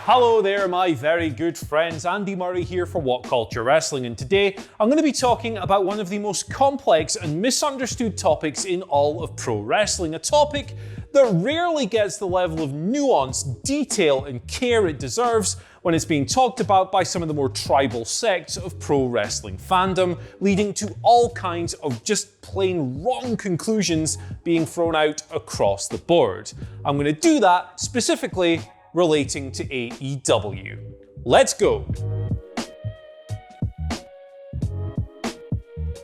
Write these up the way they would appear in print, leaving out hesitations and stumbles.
Hello there, my very good friends. Andy Murray here for WhatCulture Wrestling, and today I'm going to be talking about one of the most complex and misunderstood topics in all of pro wrestling, a topic that rarely gets the level of nuance, detail, and care it deserves when it's being talked about by some of the more tribal sects of pro wrestling fandom, leading to all kinds of just plain wrong conclusions being thrown out across the board. I'm going to do that specifically relating to AEW. Let's go!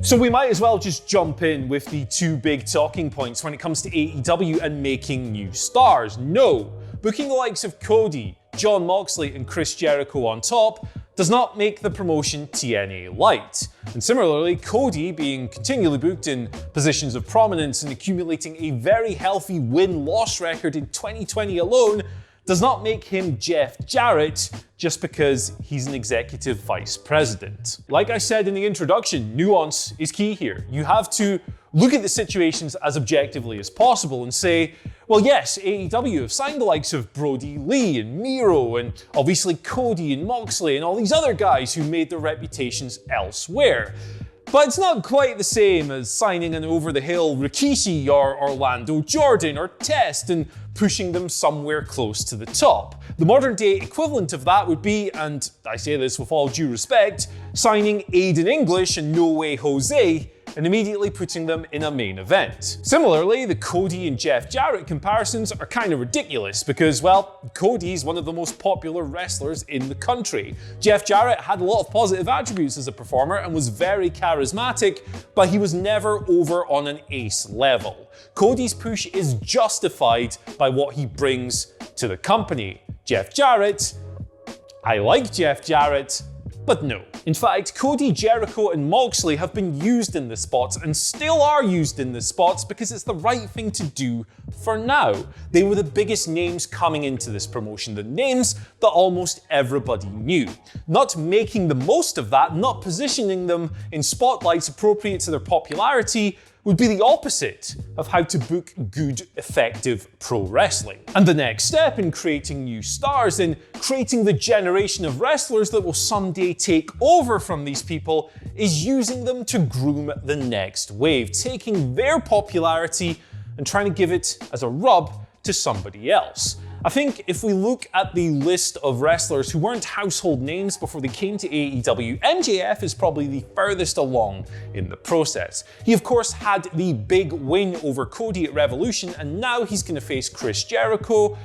So we might as well just jump in with the two big talking points when it comes to AEW and making new stars. No, booking the likes of Cody, Jon Moxley and Chris Jericho on top does not make the promotion TNA light. And similarly, Cody being continually booked in positions of prominence and accumulating a very healthy win-loss record in 2020 alone does not make him Jeff Jarrett just because he's an executive vice president. Like I said in the introduction, nuance is key here. You have to look at the situations as objectively as possible and say, well, yes, AEW have signed the likes of Brody Lee and Miro and obviously Cody and Moxley and all these other guys who made their reputations elsewhere. But it's not quite the same as signing an over-the-hill Rikishi or Orlando Jordan or Test and pushing them somewhere close to the top. The modern-day equivalent of that would be, and I say this with all due respect, signing Aiden English and No Way Jose and immediately putting them in a main event. Similarly, the Cody and Jeff Jarrett comparisons are kind of ridiculous because, well, Cody's one of the most popular wrestlers in the country. Jeff Jarrett had a lot of positive attributes as a performer and was very charismatic, but he was never over on an ace level. Cody's push is justified by what he brings to the company. Jeff Jarrett, I like Jeff Jarrett, but no. In fact, Cody, Jericho, and Moxley have been used in the spots and still are used in the spots because it's the right thing to do for now. They were the biggest names coming into this promotion, the names that almost everybody knew. Not making the most of that, not positioning them in spotlights appropriate to their popularity, would be the opposite of how to book good, effective pro wrestling. And the next step in creating new stars, in creating the generation of wrestlers that will someday take over from these people, is using them to groom the next wave, taking their popularity and trying to give it as a rub to somebody else. I think if we look at the list of wrestlers who weren't household names before they came to AEW, MJF is probably the furthest along in the process. He of course had the big win over Cody at Revolution, and now he's going to face Chris Jericho.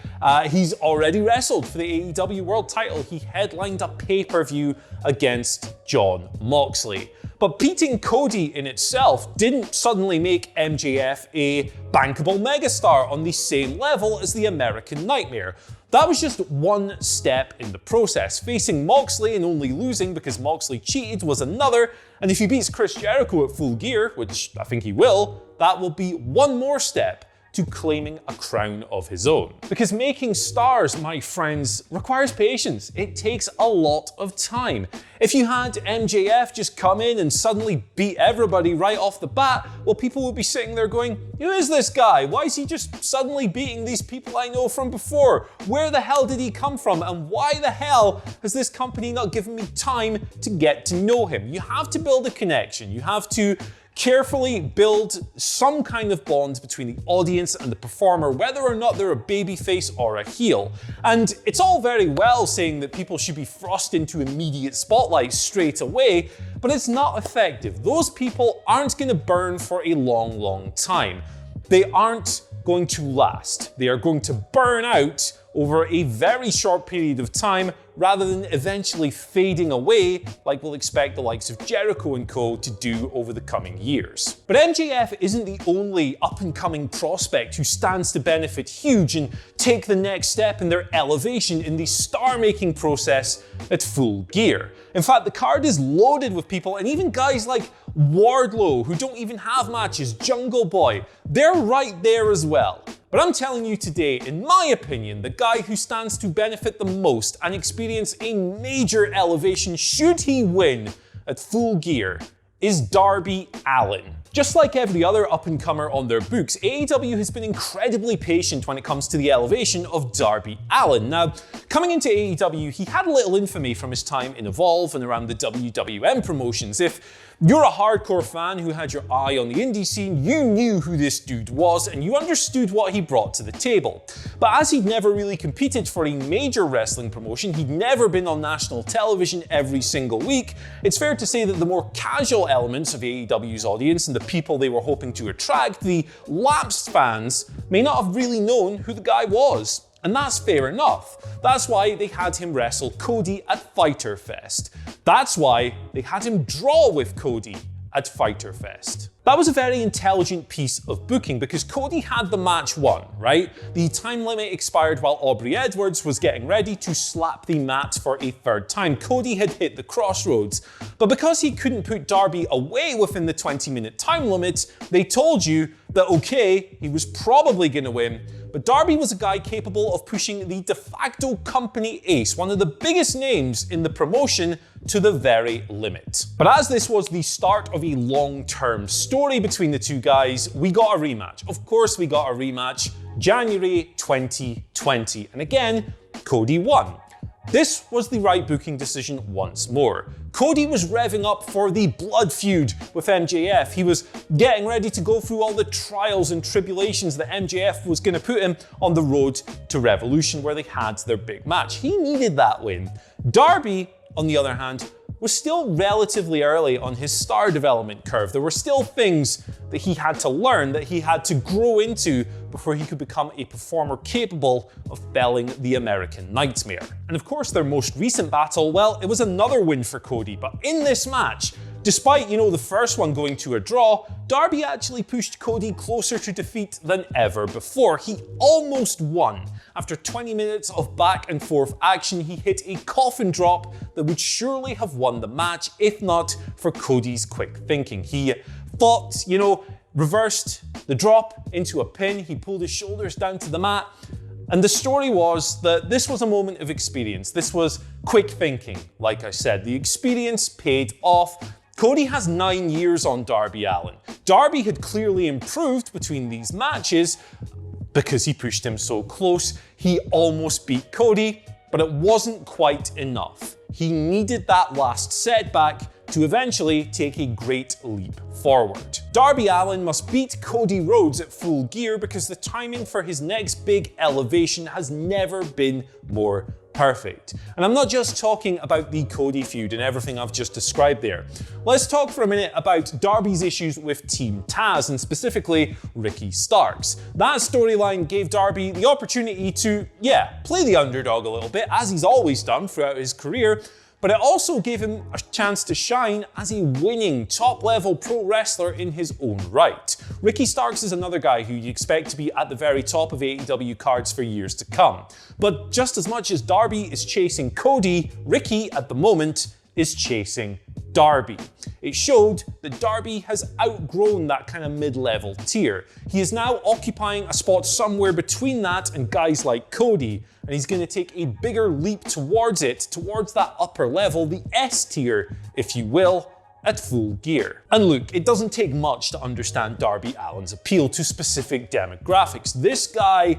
He's already wrestled for the AEW World title. He headlined a pay-per-view against Jon Moxley. But beating Cody in itself didn't suddenly make MJF a bankable megastar on the same level as the American Nightmare. That was just one step in the process. Facing Moxley and only losing because Moxley cheated was another, and if he beats Chris Jericho at Full Gear, which I think he will, that will be one more step to claiming a crown of his own. Because making stars, my friends, requires patience. It takes a lot of time. If you had MJF just come in and suddenly beat everybody right off the bat, well, people would be sitting there going, who is this guy? Why is he just suddenly beating these people I know from before? Where the hell did he come from? And why the hell has this company not given me time to get to know him? You have to build a connection. You have to carefully build some kind of bond between the audience and the performer, whether or not they're a babyface or a heel. And it's all very well saying that people should be thrust into immediate spotlight straight away, but it's not effective. Those people aren't going to burn for a long, long time. They aren't going to last. They are going to burn out over a very short period of time rather than eventually fading away like we'll expect the likes of Jericho and Co. to do over the coming years. But MJF isn't the only up-and-coming prospect who stands to benefit huge and take the next step in their elevation in the star-making process at Full Gear. In fact, the card is loaded with people, and even guys like Wardlow, who don't even have matches, Jungle Boy, they're right there as well. But I'm telling you today, in my opinion, the guy who stands to benefit the most and experience a major elevation should he win at Full Gear is Darby Allin. Just like every other up-and-comer on their books, AEW has been incredibly patient when it comes to the elevation of Darby Allin. Now, coming into AEW, he had a little infamy from his time in Evolve and around the WWM promotions. If you're a hardcore fan who had your eye on the indie scene, you knew who this dude was and you understood what he brought to the table. But as he'd never really competed for a major wrestling promotion, he'd never been on national television every single week, it's fair to say that the more casual elements of AEW's audience and the people they were hoping to attract, the lapsed fans, may not have really known who the guy was. And that's fair enough. That's why they had him wrestle Cody at Fyter Fest. That's why they had him draw with Cody at Fyter Fest. That was a very intelligent piece of booking because Cody had the match won, right? The time limit expired while Aubrey Edwards was getting ready to slap the mat for a third time. Cody had hit the crossroads, but because he couldn't put Darby away within the 20-minute time limit, they told you that okay, he was probably gonna win, but Darby was a guy capable of pushing the de facto company ace, one of the biggest names in the promotion, to the very limit. But as this was the start of a long-term story between the two guys, we got a rematch. Of course we got a rematch, January 2020. And again, Cody won. This was the right booking decision once more. Cody was revving up for the blood feud with MJF. He was getting ready to go through all the trials and tribulations that MJF was going to put him on the road to Revolution, where they had their big match. He needed that win. Darby, on the other hand, was still relatively early on his star development curve. There were still things that he had to learn, that he had to grow into before he could become a performer capable of felling the American Nightmare. And of course, their most recent battle, well, it was another win for Cody, but in this match, despite, the first one going to a draw, Darby actually pushed Cody closer to defeat than ever before. He almost won. After 20 minutes of back and forth action, he hit a coffin drop that would surely have won the match, if not for Cody's quick thinking. He thought, reversed the drop into a pin, he pulled his shoulders down to the mat, and the story was that this was a moment of experience. This was quick thinking, like I said. The experience paid off. Cody has 9 years on Darby Allin. Darby had clearly improved between these matches because he pushed him so close. He almost beat Cody, but it wasn't quite enough. He needed that last setback to eventually take a great leap forward. Darby Allin must beat Cody Rhodes at Full Gear because the timing for his next big elevation has never been more perfect. And I'm not just talking about the Cody feud and everything I've just described there. Let's talk for a minute about Darby's issues with Team Taz, and specifically Ricky Starks. That storyline gave Darby the opportunity to, play the underdog a little bit, as he's always done throughout his career, but it also gave him a chance to shine as a winning, top-level pro wrestler in his own right. Ricky Starks is another guy who you expect to be at the very top of AEW cards for years to come. But just as much as Darby is chasing Cody, Ricky, at the moment, is chasing Darby. It showed that Darby has outgrown that kind of mid-level tier. He is now occupying a spot somewhere between that and guys like Cody, and he's going to take a bigger leap towards it, towards that upper level, the S tier, if you will, at Full Gear. And look, it doesn't take much to understand Darby Allin's appeal to specific demographics. This guy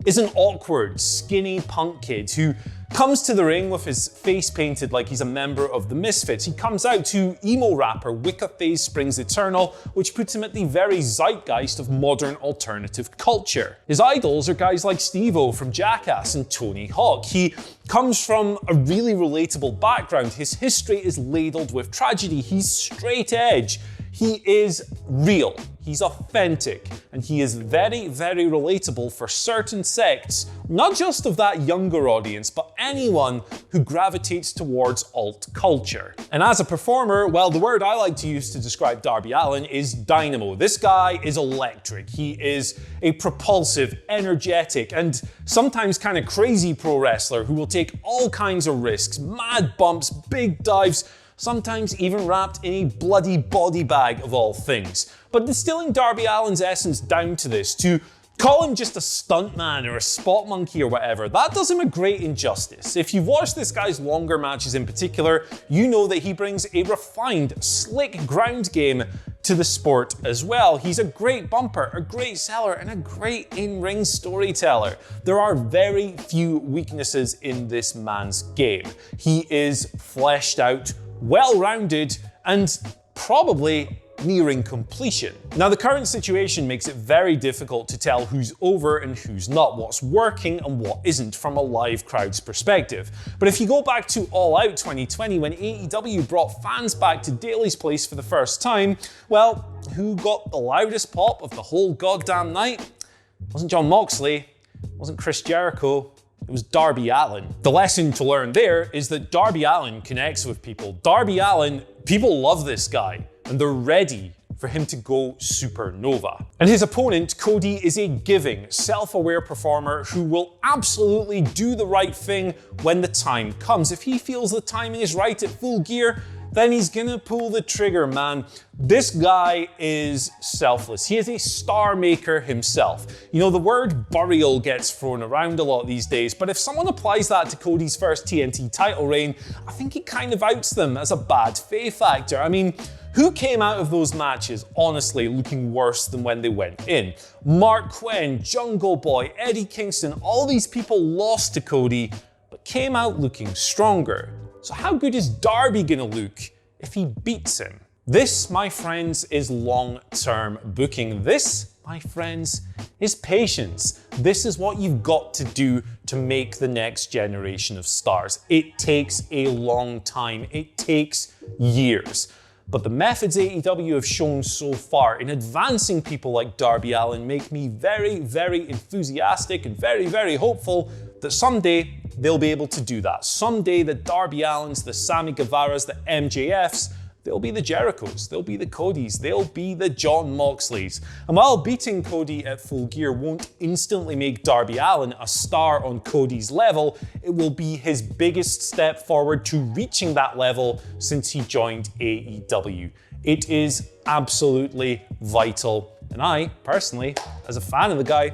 is an awkward, skinny punk kid who comes to the ring with his face painted like he's a member of the Misfits. He comes out to emo rapper Wicca Phase Springs Eternal, which puts him at the very zeitgeist of modern alternative culture. His idols are guys like Steve-O from Jackass and Tony Hawk. He comes from a really relatable background. His history is ladled with tragedy. He's straight edge. He is real, he's authentic, and he is very, very relatable for certain sects, not just of that younger audience, but anyone who gravitates towards alt culture. And as a performer, well, the word I like to use to describe Darby Allin is dynamo. This guy is electric. He is a propulsive, energetic, and sometimes kind of crazy pro wrestler who will take all kinds of risks, mad bumps, big dives, sometimes even wrapped in a bloody body bag of all things. But distilling Darby Allin's essence down to this, to call him just a stuntman or a spot monkey or whatever, that does him a great injustice. If you've watched this guy's longer matches in particular, you know that he brings a refined, slick ground game to the sport as well. He's a great bumper, a great seller, and a great in-ring storyteller. There are very few weaknesses in this man's game. He is fleshed out, well-rounded, and probably nearing completion. Now, the current situation makes it very difficult to tell who's over and who's not, what's working and what isn't from a live crowd's perspective. But if you go back to All Out 2020, when AEW brought fans back to Daly's Place for the first time, well, who got the loudest pop of the whole goddamn night? It wasn't Jon Moxley, it wasn't Chris Jericho, it was Darby Allin. The lesson to learn there is that Darby Allin connects with people. Darby Allin, people love this guy, and they're ready for him to go supernova. And his opponent, Cody, is a giving, self-aware performer who will absolutely do the right thing when the time comes. If he feels the timing is right at Full Gear, then he's gonna pull the trigger, man. This guy is selfless. He is a star maker himself. You know, the word burial gets thrown around a lot these days, but if someone applies that to Cody's first TNT title reign, I think it kind of outs them as a bad faith actor. I mean, who came out of those matches, honestly, looking worse than when they went in? Mark Quinn, Jungle Boy, Eddie Kingston, all these people lost to Cody, but came out looking stronger. So how good is Darby gonna look if he beats him? This, my friends, is long-term booking. This, my friends, is patience. This is what you've got to do to make the next generation of stars. It takes a long time. It takes years. But the methods AEW have shown so far in advancing people like Darby Allin make me very, very enthusiastic and very, very hopeful that someday they'll be able to do that. Someday the Darby Allins, the Sammy Guevaras, the MJFs, they'll be the Jerichos, they'll be the Codys, they'll be the Jon Moxleys. And while beating Cody at Full Gear won't instantly make Darby Allin a star on Cody's level, it will be his biggest step forward to reaching that level since he joined AEW. It is absolutely vital. And I, personally, as a fan of the guy,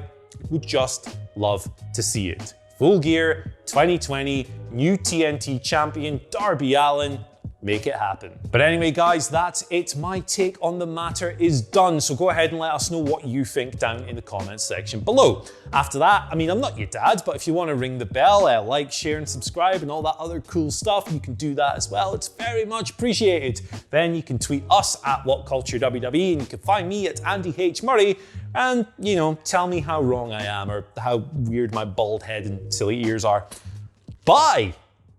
would just love to see it. Full Gear 2020, new TNT champion Darby Allin. Make it happen. But anyway, guys, that's it. My take on the matter is done. So go ahead and let us know what you think down in the comments section below. After that, I mean, I'm not your dad, but if you want to ring the bell, like, share, and subscribe, and all that other cool stuff, you can do that as well. It's very much appreciated. Then you can tweet us at WhatCultureWWE, and you can find me at Andy H. Murray, and, you know, tell me how wrong I am or how weird my bald head and silly ears are. Bye!